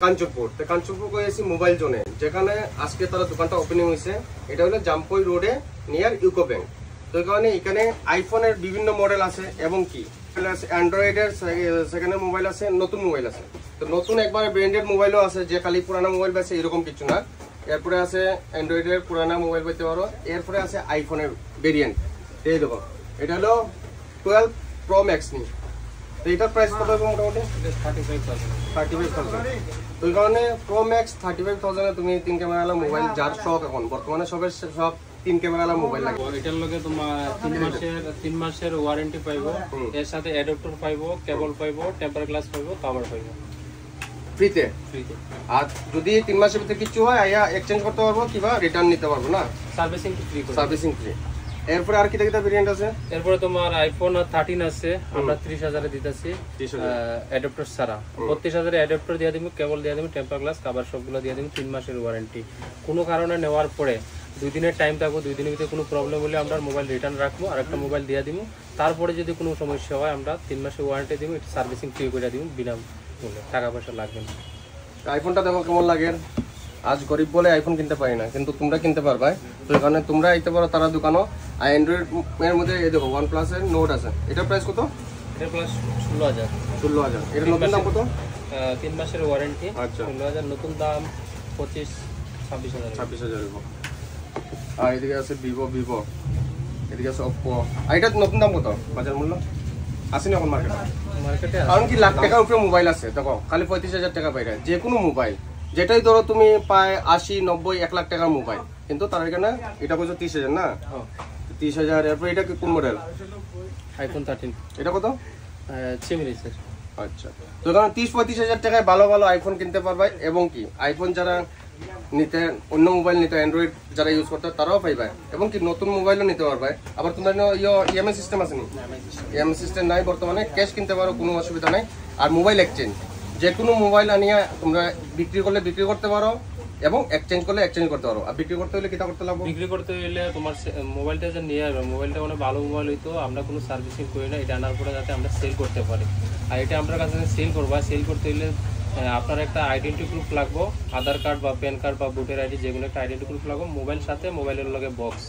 কাঞ্চনপুর গিয়েছি মোবাইল জোনে, যেখানে আজকে তারা দোকানটা ওপেনিং হয়েছে। এটা হলো জাম্পই রোডে নিয়ার ইউকো ব্যাংক। তো কারণে এখানে আইফোনের বিভিন্ন মডেল আছে এবং কি অ্যান্ড্রয়েডের সেখানে মোবাইল আছে, নতুন মোবাইল আছে। তো নতুন একবারে ব্র্যান্ডেড মোবাইলও আছে, যে খালি পুরানা মোবাইল পাচ্ছে এরকম কিছু না। এরপরে আছে অ্যান্ড্রয়েডের পুরানা মোবাইল পেতে পারো, এরপরে আছে আইফোনের ভেরিয়েন্ট। এই দেখো, এটা হলো 12 প্রো ম্যাক্স নি। তো এটার প্রাইস কত হবে? মোটামুটি 35,000। তো এই কারণে প্রো ম্যাক্স 35,000 তুমি 3 ক্যামেরা মোবাইল, যার শখ এখন বর্তমানে সবের সব 3 ক্যামেরা মোবাইল লাগে। এটার লগে তোমার 3 মাসের ওয়ারেন্টি পাইবো, এর সাথে অ্যাডাপ্টার পাইবো, কেবল পাইবো, টেম্পার গ্লাস পাইবো, কভার পাইবো ফ্রিতে। আর যদি 3 মাসের ভিতরে কিছু হয় আইয়া এক্সচেঞ্জ করতে পারবো কিংবা রিটার্ন নিতে পারবো না, সার্ভিসিং ফ্রি। এরপরে আর কি কিটা ভেরিয়েন্ট আছে? এরপরে তোমার আইফোন 13 আছে, আমরা 30,000 এ দিতেছি অ্যাডাপ্টার ছাড়া। 32,000 এ অ্যাডাপ্টার দিয়ে দিব, কেবল দিয়ে দিব, টেম্পার গ্লাস, কভার সবগুলো দিয়ে দিব। 3 মাসের ওয়ারেন্টি। কোনো কারণে নেওয়ার পরে 2 দিনের টাইম থাকবো, 2 দিনের ভিতরে কোনো প্রবলেম হলে আমরা মোবাইল রিটার্ন রাখবো, আর একটা মোবাইল দিয়ে দিব। তারপরে যদি কোনো সমস্যা হয় আমরা 3 মাসের ওয়ারেন্টি দিব, এটা সার্ভিসিং ফ্রি করে দিব, বিনামূল্যে, টাকা পয়সা লাগবে না। আইফোনটা দেখো কেমন লাগে। আজ গরিব বলে আইফোন কিনতে পারি না, কিন্তু তোমরা কিনতে পারবা। তো এখানে তোমরা আইতে পারো তারা দোকানও। আর অ্যান্ড্রয়েড এর মধ্যে এই দেখো OnePlus এর নোট আছে। এটার প্রাইস কত? এটা প্লাস 16,000। 16,000। এর নতুন দাম কত? 3 মাসের ওয়ারেন্টি। আচ্ছা, 16,000। নতুন দাম 26,000। আর এদিকে আছে ভিভো, এদিকে আছে ওপ্পো। আর এটা নতুন দাম কত বাজার মূল্য? আসেনি এখন মার্কেটে। কারণ কি লাখ টাকার উপরে মোবাইল আছে, দেখো খালি 35,000 টাকা বাইরে যে কোনো মোবাইল, যেটাই ধরো তুমি পায় 80, 90, 1 লাখ টাকার মোবাইল, কিন্তু তার এখানে এটা কত 30,000 না? 30,000। এরপর এটা কি কোন মডেল? আইফোন 13। এটা কত? সিমিলিসের। আচ্ছা, তো এখানে 30-35,000 টাকায় ভালো ভালো আইফোন কিনতে পারবে। এবং কি আইফোন যারা নিতে, অন্য মোবাইল নিতে, অ্যান্ড্রয়েড যারা ইউজ করতে তারাও পাইবে। এবং কি নতুন মোবাইলও নিতে পারবে। আবার তোমার ইএমআই সিস্টেম আছে নি? ইএমআই সিস্টেম নাই বর্তমানে, ক্যাশ কিনতে পারো, কোনো অসুবিধা নাই। আর মোবাইল এক্সচেঞ্জ, যে কোনো মোবাইল আনিয়া তোমরা বিক্রি করলে বিক্রি করতে পারো এবং এক্সচেঞ্জ করলে এক্সচেঞ্জ করতে পারো। আর বিক্রি করতে হলে কিটা করতে লাগবে? বিক্রি করতে হলে তোমার মোবাইলটা যে নিয়ে আসবে, মোবাইলটা মানে ভালো মোবাইল হইতো, আমরা কোনো সার্ভিসিং করি না, এটা আনার পরে যাতে আমরা সেল করতে পারি। আর এটা আমরা কাছে সেল করবো। সেল করতে হলে আপনার একটা আইডেন্টি প্রুফ লাগবে, আধার কার্ড বা প্যান কার্ড বা ভোটার আইডি, যেগুলো একটা আইডেন্টি প্রুফ লাগবে, মোবাইল সাথে মোবাইলের লগে বক্স।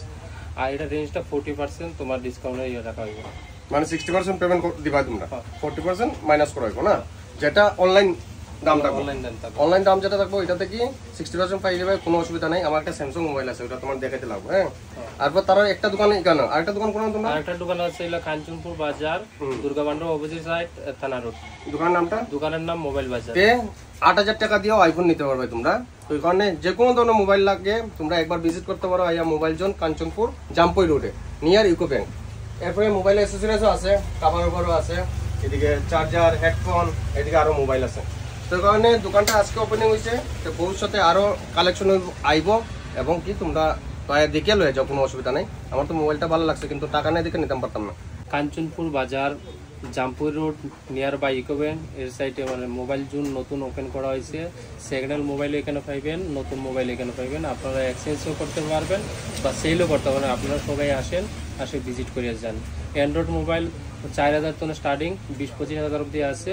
আর এটা রেঞ্জটা 40% তোমার ডিসকাউন্টে ইয়ে রাখা হইব। মানে 60% পেমেন্ট দিবা তোমরা, 40% মাইনাস করা হইব না? যেটা অনলাইন দাম থাকবে, অনলাইন দাম যেটা থাকবে এটাতে কি 60% পাই যাবে, কোনো অসুবিধা নাই। আমার একটা স্যামসাং মোবাইল আছে, ওটা তোমার দেখাতে লাগবে। হ্যাঁ, তারপর তার একটা দোকানে কেন, আরেকটা দোকান কোন? তোমরা আরেকটা দোকান আছে এলা কাঞ্চনপুর বাজার, দুর্গা ভান্ডার অপোজিট সাইড, থানা রোড। দোকানের নামটা? দোকানের নাম মোবাইল বাজার। 8,000 টাকা দিয়েও আইফোন নিতে পারবে তোমরা। তো এই কারণে যে কোনো ধরনের মোবাইল লাগে তোমরা একবার ভিজিট করতে পারো আইয়া মোবাইল জোন, কাঞ্চনপুর জাম্পই রোডে নিয়ার ইউকো ব্যাংক। এরপরে মোবাইল অ্যাক্সেসরিজও আছে, কাভার ওভারও আছে, এদিকে চার্জার, হেডফোন, এদিকে আরো মোবাইল আছে। তো কারণে দোকানটা আজকে ওপেনিং হয়েছে, তো ভবিষ্যতে আরো কালেকশন আইব। এবং কি তোমরা দেখে লয়ে যাও, কোনো অসুবিধা নেই। আমার তো মোবাইলটা ভালো লাগছে, কিন্তু টাকা নেই দেখে নিতাম পারতাম না। Kanchanpur Bazar, Jampur road, near by Eco Bank এর সাইডে মানে মোবাইল জোন নতুন ওপেন করা হয়েছে। সেকেন্ড হ্যান্ড মোবাইল এখানে পাইবেন, নতুন মোবাইল এখানে পাইবেন। আপনারা এক্সচেঞ্জও করতে পারবেন বা সেলও করতে পারবেন। আপনারা সবাই আসেন, ভিজিট করে যান। অ্যান্ড্রয়েড মোবাইল 4,000 থেকে স্টার্টিং, 20-25,000 অবধি আছে।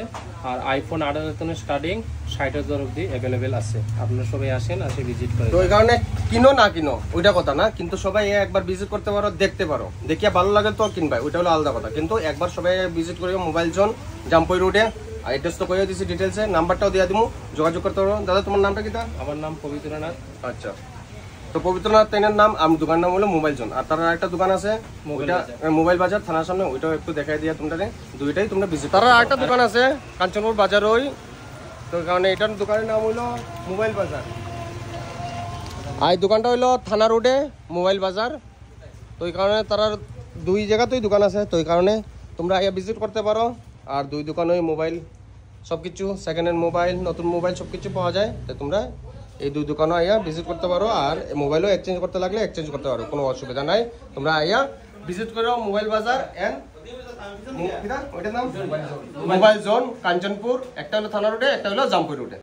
আর আইফোন 8,000 থেকে স্টার্টিং, 60,000 অবধি অ্যাভেলেবেল আছে। আপনারা সবাই আসেন, ভিজিট করে। তো ওই কারণে কিনো না কিনো ওইটা কথা না, কিন্তু সবাই একবার ভিজিট করতে পারো, দেখতে পারো, দেখিয়া ভালো লাগে তো কিনবাই, ওইটা হলো আলাদা কথা। কিন্তু একবার সবাই ভিজিট করিও মোবাইল জোন জাম্পই রোডে। অ্যাড্রেস তো কইয়া দিছি, ডিটেলসে নাম্বারটাও দিয়া দিমু, যোগাযোগ করতে পারো। দাদা তোমার নামটা কি? আমার নাম পবিত্রনাথ। আচ্ছা, তো পবিত্রনাথ তাইনের নাম। আমার দোকান নাম হলো মোবাইল জোন। আর তার একটা দোকান আছে মোবাইল বাজার থানার সামনে, ওইটাও একটু দেখাই দিয়া তোমরা, দুইটাই তোমরা ভিজিট। তার একটা দোকান আছে কাঞ্চনপুর বাজার ওই, তো কারণে এটার দোকানের নাম হইলো মোবাইল বাজার। আর এই দোকানটা হইলো থানা রোডে মোবাইল বাজার। তো এই কারণে তার 2 জায়গাতেই দোকান আছে। তো এই কারণে তোমরা আইয়া ভিজিট করতে পারো। আর 2 দোকানে মোবাইল সবকিছু, সেকেন্ড হ্যান্ড মোবাইল, নতুন মোবাইল সবকিছু পাওয়া যায়। তো তোমরা এই 2 দোকানে আইয়া ভিজিট করতে পারো। আর মোবাইলও এক্সচেঞ্জ করতে লাগলে এক্সচেঞ্জ করতে পারো, কোনো অসুবিধা নাই। তোমরা আইয়া ভিজিট করো মোবাইল বাজার এন্ড মোবাইল জোন কাঞ্চনপুর। একটা হলো থানা রোডে, একটা হলো জাম্পুই রোডে।